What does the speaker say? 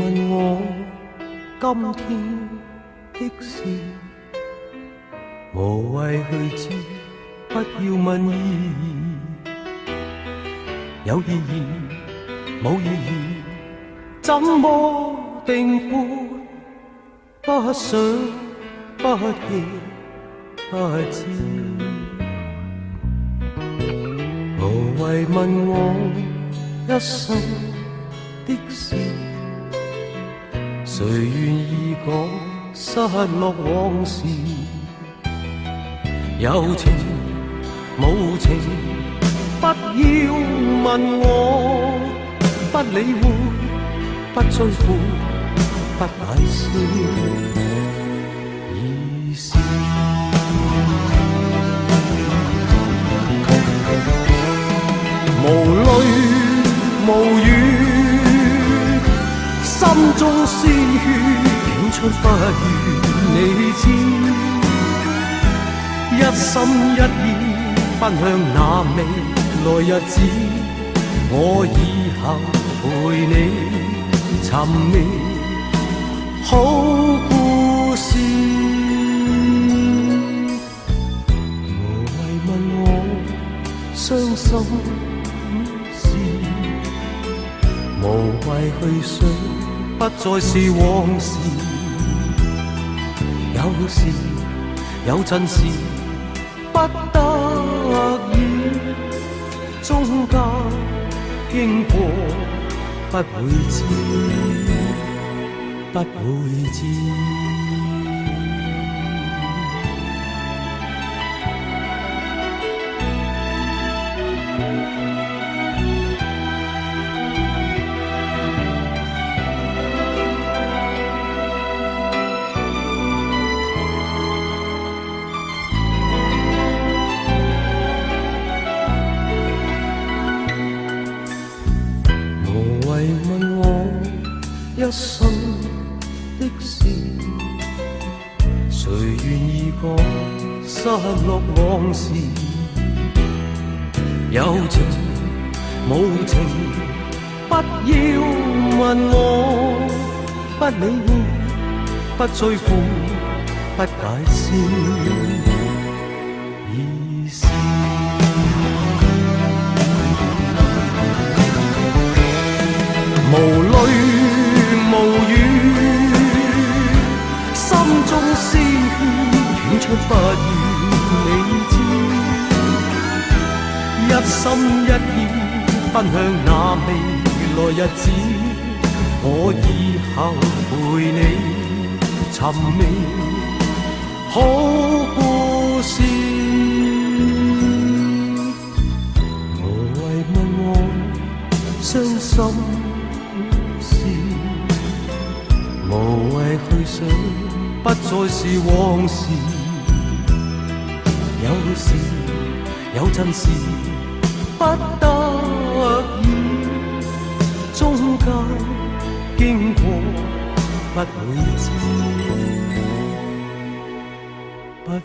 問我今天的事，無謂去知，不要問意義，有意義冇意義，怎麼定判？不想不棄不知，無謂問我一生的事，誰願意講失落往事？有情無情，不要問我，不理會，不追悔，不解釋意思。無淚無語，心中鮮血竟出不願你知，一心一意奔向那未來日子，我以後陪你尋覓好故事。無謂問我傷心事，無謂去想，不再是往事。有時有陣時不得已，中間經過不會知，不會知。問我一生的事，誰願意講失落往事？有情無情，不要問我，不理會，不追悔，不解釋意思。無淚無語，心中鮮血湧出不願你知，一心一意奔向那未來日子，我以後陪你尋覓好故事。無謂問我傷心，無謂去想，不再是往事。有時有陣時不得已，中間經過不會知，不會